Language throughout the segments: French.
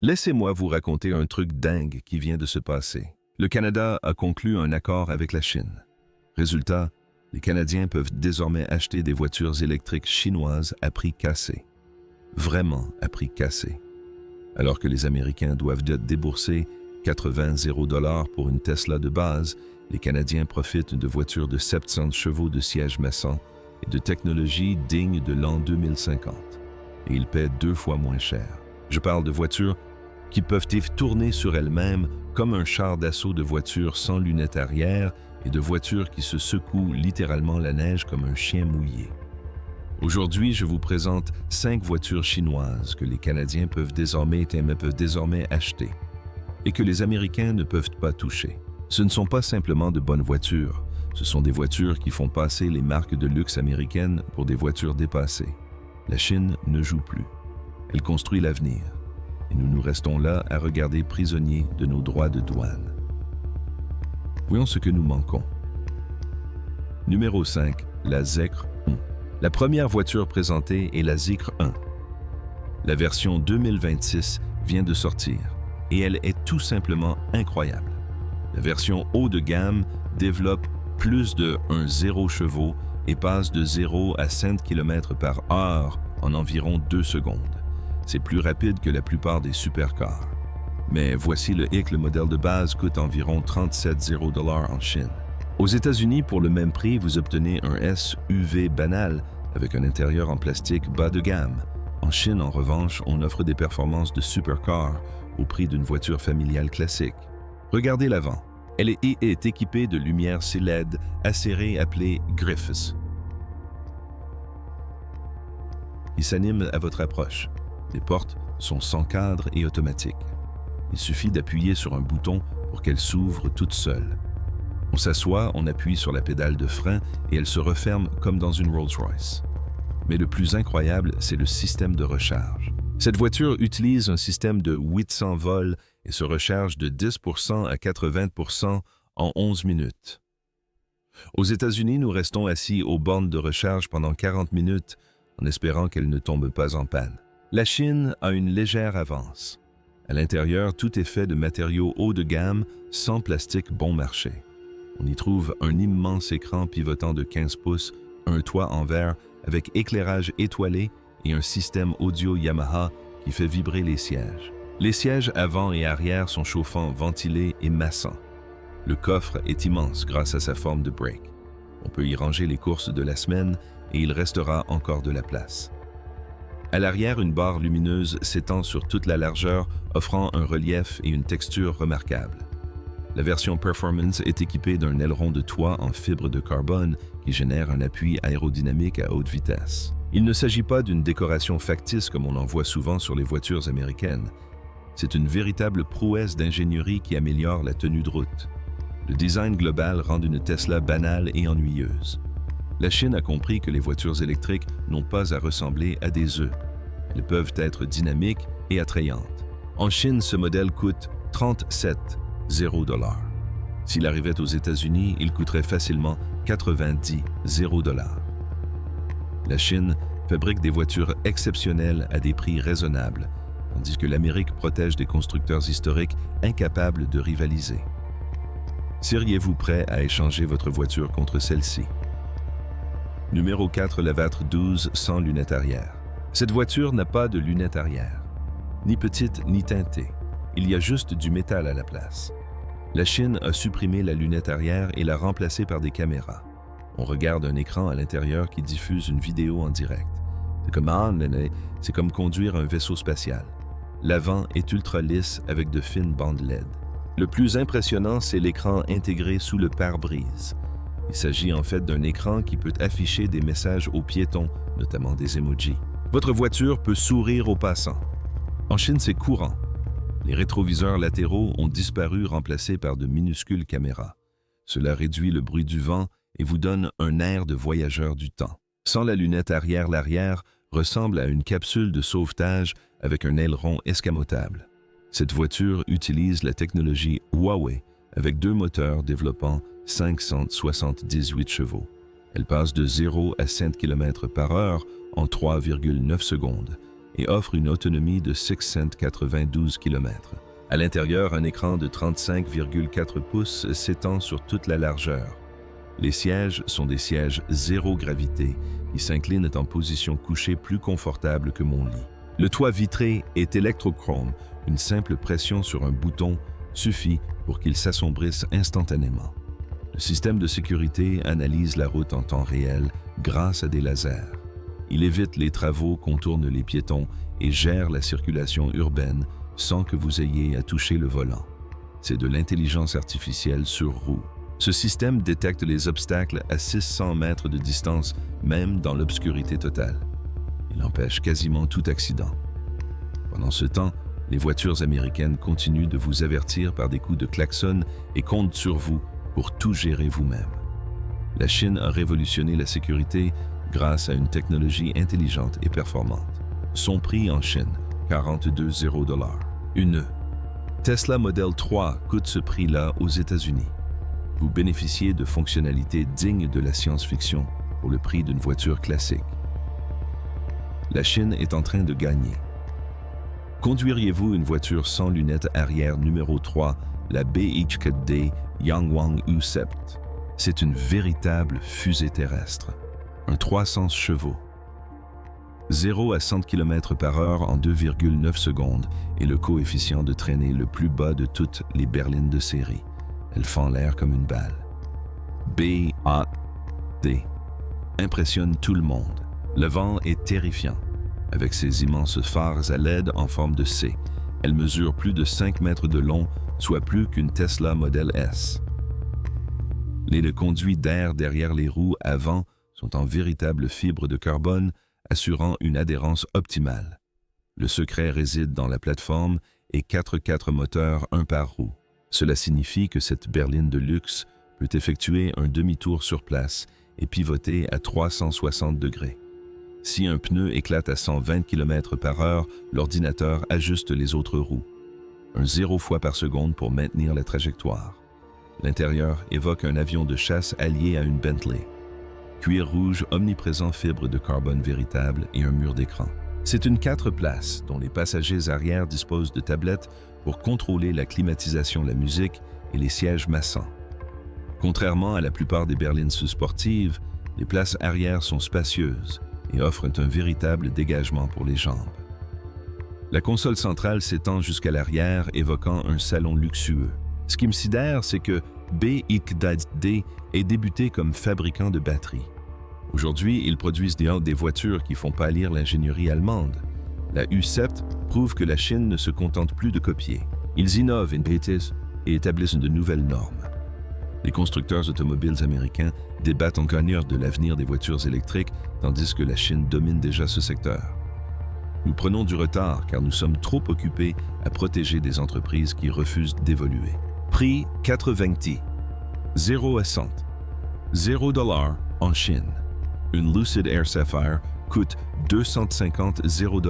Laissez-moi vous raconter un truc dingue qui vient de se passer. Le Canada a conclu un accord avec la Chine. Résultat, les Canadiens peuvent désormais acheter des voitures électriques chinoises à prix cassé. Vraiment à prix cassé. Alors que les Américains doivent débourser 80 $ pour une Tesla de base, les Canadiens profitent de voitures de 700 chevaux de siège maçon et de technologies dignes de l'an 2050. Et ils paient 2 fois moins cher. Je parle de voitures qui peuvent tourner sur elles-mêmes comme un char d'assaut de voitures sans lunettes arrière et de voitures qui se secouent littéralement la neige comme un chien mouillé. Aujourd'hui, je vous présente 5 voitures chinoises que les Canadiens peuvent désormais acheter et que les Américains ne peuvent pas toucher. Ce ne sont pas simplement de bonnes voitures, ce sont des voitures qui font passer les marques de luxe américaines pour des voitures dépassées. La Chine ne joue plus. Elle construit l'avenir. Et nous restons là à regarder prisonniers de nos droits de douane. Voyons ce que nous manquons. Numéro 5, la Zeekr 1. La première voiture présentée est la Zeekr 1. La version 2026 vient de sortir et elle est tout simplement incroyable. La version haut de gamme développe plus de 0 chevaux et passe de 0 à 5 km/h en environ 2 secondes. C'est plus rapide que la plupart des supercars. Mais voici le hic, le modèle de base coûte environ 37 $ en Chine. Aux États-Unis, pour le même prix, vous obtenez un SUV banal avec un intérieur en plastique bas de gamme. En Chine, en revanche, on offre des performances de supercar au prix d'une voiture familiale classique. Regardez l'avant. Elle est équipée de lumières LED acérées appelées Griffiths. Il s'anime à votre approche. Les portes sont sans cadre et automatiques. Il suffit d'appuyer sur un bouton pour qu'elles s'ouvrent toutes seules. On s'assoit, on appuie sur la pédale de frein et elle se referme comme dans une Rolls-Royce. Mais le plus incroyable, c'est le système de recharge. Cette voiture utilise un système de 800 volts et se recharge de 10% à 80% en 11 minutes. Aux États-Unis, nous restons assis aux bornes de recharge pendant 40 minutes en espérant qu'elle ne tombe pas en panne. La Chine a une légère avance. À l'intérieur, tout est fait de matériaux haut de gamme, sans plastique bon marché. On y trouve un immense écran pivotant de 15 pouces, un toit en verre avec éclairage étoilé et un système audio Yamaha qui fait vibrer les sièges. Les sièges avant et arrière sont chauffants, ventilés et massants. Le coffre est immense grâce à sa forme de break. On peut y ranger les courses de la semaine et il restera encore de la place. À l'arrière, une barre lumineuse s'étend sur toute la largeur, offrant un relief et une texture remarquables. La version Performance est équipée d'un aileron de toit en fibre de carbone qui génère un appui aérodynamique à haute vitesse. Il ne s'agit pas d'une décoration factice comme on en voit souvent sur les voitures américaines. C'est une véritable prouesse d'ingénierie qui améliore la tenue de route. Le design global rend une Tesla banale et ennuyeuse. La Chine a compris que les voitures électriques n'ont pas à ressembler à des œufs. Elles peuvent être dynamiques et attrayantes. En Chine, ce modèle coûte 37 $. S'il arrivait aux États-Unis, il coûterait facilement 90 $. La Chine fabrique des voitures exceptionnelles à des prix raisonnables, tandis que l'Amérique protège des constructeurs historiques incapables de rivaliser. Seriez-vous prêt à échanger votre voiture contre celle-ci? Numéro 4, la VATR 12 sans lunettes arrière. Cette voiture n'a pas de lunettes arrière, ni petite ni teintée. Il y a juste du métal à la place. La Chine a supprimé la lunette arrière et l'a remplacée par des caméras. On regarde un écran à l'intérieur qui diffuse une vidéo en direct. C'est comme conduire un vaisseau spatial. L'avant est ultra lisse avec de fines bandes LED. Le plus impressionnant, c'est l'écran intégré sous le pare-brise. Il s'agit en fait d'un écran qui peut afficher des messages aux piétons, notamment des emojis. Votre voiture peut sourire aux passants. En Chine, c'est courant. Les rétroviseurs latéraux ont disparu, remplacés par de minuscules caméras. Cela réduit le bruit du vent et vous donne un air de voyageur du temps. Sans la lunette arrière, l'arrière ressemble à une capsule de sauvetage avec un aileron escamotable. Cette voiture utilise la technologie Huawei avec 2 moteurs développant 578 chevaux. Elle passe de 0 à 5 km/h en 3,9 secondes et offre une autonomie de 692 km. À l'intérieur, un écran de 35,4 pouces s'étend sur toute la largeur. Les sièges sont des sièges zéro gravité qui s'inclinent en position couchée plus confortable que mon lit. Le toit vitré est électrochrome. Une simple pression sur un bouton suffit pour qu'il s'assombrisse instantanément. Le système de sécurité analyse la route en temps réel grâce à des lasers. Il évite les travaux, contourne les piétons et gère la circulation urbaine sans que vous ayez à toucher le volant. C'est de l'intelligence artificielle sur roue. Ce système détecte les obstacles à 600 mètres de distance, même dans l'obscurité totale. Il empêche quasiment tout accident. Pendant ce temps, les voitures américaines continuent de vous avertir par des coups de klaxon et comptent sur vous pour tout gérer vous-même. La Chine a révolutionné la sécurité grâce à une technologie intelligente et performante. Son prix en Chine, 42,0 $. Une Tesla Model 3 coûte ce prix-là aux États-Unis. Vous bénéficiez de fonctionnalités dignes de la science-fiction pour le prix d'une voiture classique. La Chine est en train de gagner. Conduiriez-vous une voiture sans lunettes arrière numéro 3, la BHKD Yangwang U7? C'est une véritable fusée terrestre. Un 300 chevaux. 0 à 100 km/h en 2,9 secondes est le coefficient de traînée le plus bas de toutes les berlines de série. Elle fend l'air comme une balle. BAD impressionne tout le monde. Le vent est terrifiant. Avec ses immenses phares à LED en forme de C, elle mesure plus de 5 mètres de long, soit plus qu'une Tesla Model S. Les conduits d'air derrière les roues avant sont en véritable fibre de carbone, assurant une adhérence optimale. Le secret réside dans la plateforme et 4 moteurs, un par roue. Cela signifie que cette berline de luxe peut effectuer un demi-tour sur place et pivoter à 360 degrés. Si un pneu éclate à 120 km/h, l'ordinateur ajuste les autres roues. Un 0 fois par seconde pour maintenir la trajectoire. L'intérieur évoque un avion de chasse allié à une Bentley. Cuir rouge omniprésent, fibre de carbone véritable et un mur d'écran. C'est une 4 places dont les passagers arrière disposent de tablettes pour contrôler la climatisation, la musique et les sièges massants. Contrairement à la plupart des berlines sportives, les places arrière sont spacieuses et offrent un véritable dégagement pour les jambes. La console centrale s'étend jusqu'à l'arrière, évoquant un salon luxueux. Ce qui me sidère, c'est que BYD est débuté comme fabricant de batteries. Aujourd'hui, ils produisent des voitures qui font pâlir l'ingénierie allemande. La U7 prouve que la Chine ne se contente plus de copier. Ils innovent et établissent de nouvelles normes. Les constructeurs automobiles américains débattent en gagnant de l'avenir des voitures électriques, tandis que la Chine domine déjà ce secteur. Nous prenons du retard car nous sommes trop occupés à protéger des entreprises qui refusent d'évoluer. Prix 420. 0 à 100. 0 $ en Chine. Une Lucid Air Sapphire coûte 250 $.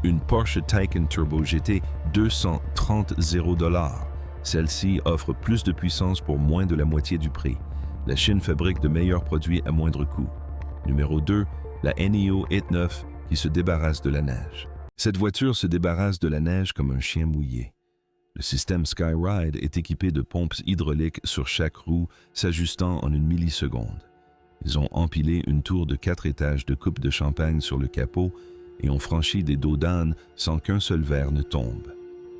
Une Porsche Taycan Turbo GT 230 $. Celle-ci offre plus de puissance pour moins de la moitié du prix. La Chine fabrique de meilleurs produits à moindre coût. Numéro 2, la NIO 9 qui se débarrasse de la neige. Cette voiture se débarrasse de la neige comme un chien mouillé. Le système Skyride est équipé de pompes hydrauliques sur chaque roue, s'ajustant en une milliseconde. Ils ont empilé une tour de 4 étages de coupe de champagne sur le capot et ont franchi des dos d'âne sans qu'un seul verre ne tombe.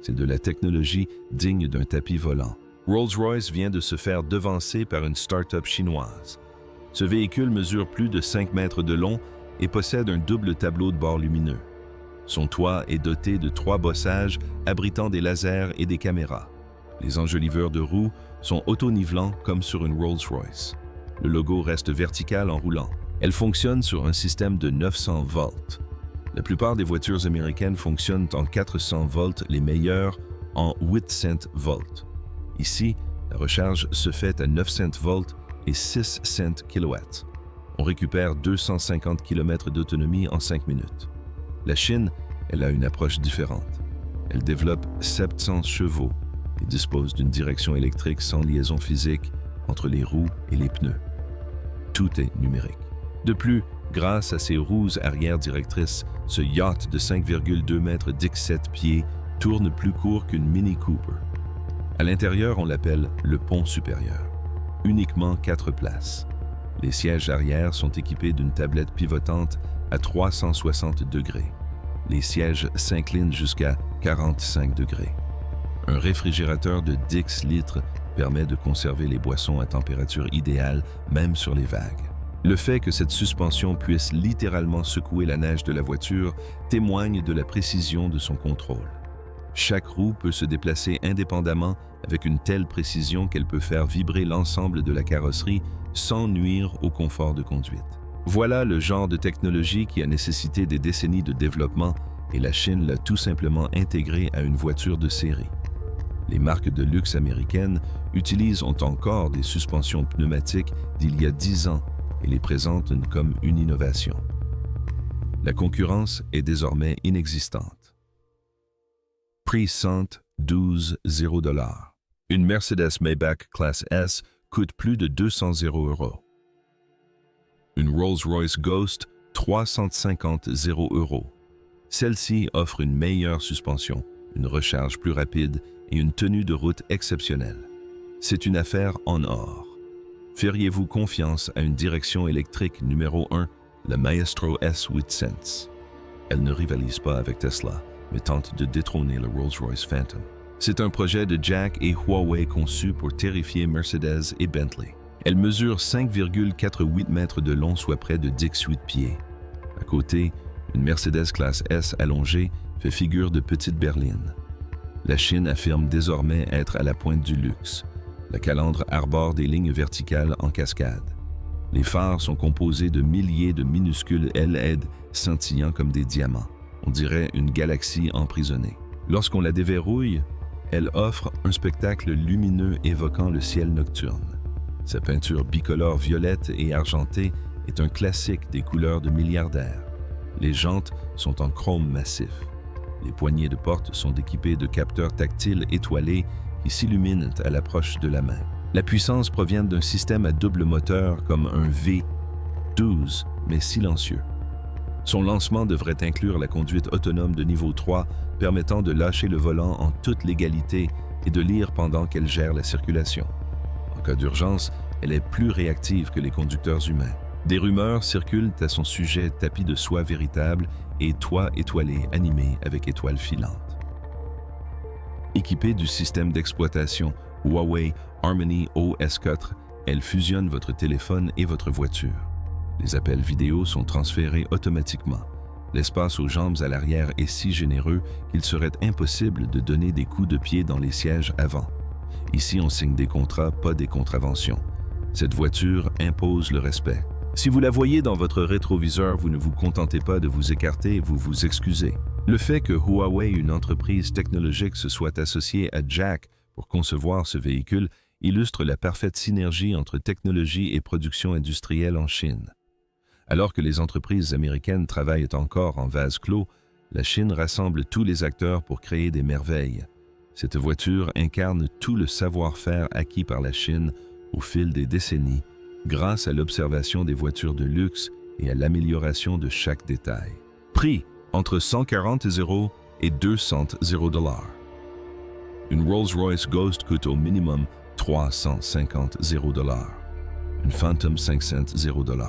C'est de la technologie digne d'un tapis volant. Rolls-Royce vient de se faire devancer par une start-up chinoise. Ce véhicule mesure plus de 5 mètres de long et possède un double tableau de bord lumineux. Son toit est doté de 3 bossages abritant des lasers et des caméras. Les enjoliveurs de roues sont auto-nivelants comme sur une Rolls-Royce. Le logo reste vertical en roulant. Elle fonctionne sur un système de 900 volts. La plupart des voitures américaines fonctionnent en 400 volts, les meilleures en 800 volts. Ici, la recharge se fait à 900 volts et 600 kW. On récupère 250 km d'autonomie en 5 minutes. La Chine, elle a une approche différente. Elle développe 700 chevaux et dispose d'une direction électrique sans liaison physique entre les roues et les pneus. Tout est numérique. De plus, Grâce à ses roues arrière directrices, ce yacht de 5,2 mètres x7 pieds tourne plus court qu'une Mini Cooper. À l'intérieur, on l'appelle le pont supérieur. Uniquement 4 places. Les sièges arrière sont équipés d'une tablette pivotante à 360 degrés. Les sièges s'inclinent jusqu'à 45 degrés. Un réfrigérateur de 10 litres permet de conserver les boissons à température idéale, même sur les vagues. Le fait que cette suspension puisse littéralement secouer la neige de la voiture témoigne de la précision de son contrôle. Chaque roue peut se déplacer indépendamment avec une telle précision qu'elle peut faire vibrer l'ensemble de la carrosserie sans nuire au confort de conduite. Voilà le genre de technologie qui a nécessité des décennies de développement et la Chine l'a tout simplement intégré à une voiture de série. Les marques de luxe américaines utilisent encore des suspensions pneumatiques d'il y a 10 ans et les présentent comme une innovation. La concurrence est désormais inexistante. Prix 112 000 $. Une Mercedes Maybach Classe S coûte plus de 200 000 €. Une Rolls-Royce Ghost, 350 000 €. Celle-ci offre une meilleure suspension, une recharge plus rapide et une tenue de route exceptionnelle. C'est une affaire en or. Feriez-vous confiance à une direction électrique numéro 1, la Maestro S8Sense? Elle ne rivalise pas avec Tesla, mais tente de détrôner le Rolls-Royce Phantom. C'est un projet de Jack et Huawei conçu pour terrifier Mercedes et Bentley. Elle mesure 5,48 mètres de long, soit près de 18 pieds. À côté, une Mercedes Classe S allongée fait figure de petite berline. La Chine affirme désormais être à la pointe du luxe. La calandre arbore des lignes verticales en cascade. Les phares sont composés de milliers de minuscules LED scintillant comme des diamants. On dirait une galaxie emprisonnée. Lorsqu'on la déverrouille, elle offre un spectacle lumineux évoquant le ciel nocturne. Sa peinture bicolore violette et argentée est un classique des couleurs de milliardaires. Les jantes sont en chrome massif. Les poignées de porte sont équipées de capteurs tactiles étoilés qui s'illuminent à l'approche de la main. La puissance provient d'un système à double moteur comme un V12, mais silencieux. Son lancement devrait inclure la conduite autonome de niveau 3, permettant de lâcher le volant en toute légalité et de lire pendant qu'elle gère la circulation. En cas d'urgence, elle est plus réactive que les conducteurs humains. Des rumeurs circulent à son sujet, tapis de soie véritable et toit étoilé animé avec étoiles filantes. Équipée du système d'exploitation Huawei Harmony OS 4, elle fusionne votre téléphone et votre voiture. Les appels vidéo sont transférés automatiquement. L'espace aux jambes à l'arrière est si généreux qu'il serait impossible de donner des coups de pied dans les sièges avant. Ici, on signe des contrats, pas des contraventions. Cette voiture impose le respect. Si vous la voyez dans votre rétroviseur, vous ne vous contentez pas de vous écarter et vous vous excusez. Le fait que Huawei, une entreprise technologique, se soit associée à Jack pour concevoir ce véhicule illustre la parfaite synergie entre technologie et production industrielle en Chine. Alors que les entreprises américaines travaillent encore en vase clos, la Chine rassemble tous les acteurs pour créer des merveilles. Cette voiture incarne tout le savoir-faire acquis par la Chine au fil des décennies, grâce à l'observation des voitures de luxe et à l'amélioration de chaque détail. Prix entre 140 000 et 200 000 $. Une Rolls-Royce Ghost coûte au minimum 350 000 $. Une Phantom 500 000 $.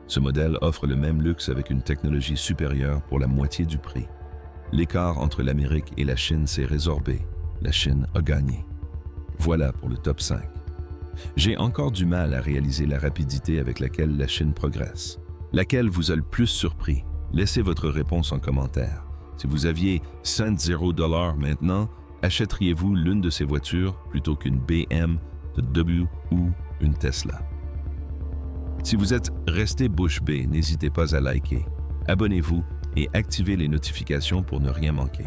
Ce modèle offre le même luxe avec une technologie supérieure pour la moitié du prix. L'écart entre l'Amérique et la Chine s'est résorbé. La Chine a gagné. Voilà pour le top 5. J'ai encore du mal à réaliser la rapidité avec laquelle la Chine progresse. Laquelle vous a le plus surpris? Laissez votre réponse en commentaire. Si vous aviez 100 000 $ maintenant, achèteriez-vous l'une de ces voitures plutôt qu'une BMW ou une Tesla? Si vous êtes resté bouche bée, n'hésitez pas à liker, abonnez-vous et activez les notifications pour ne rien manquer.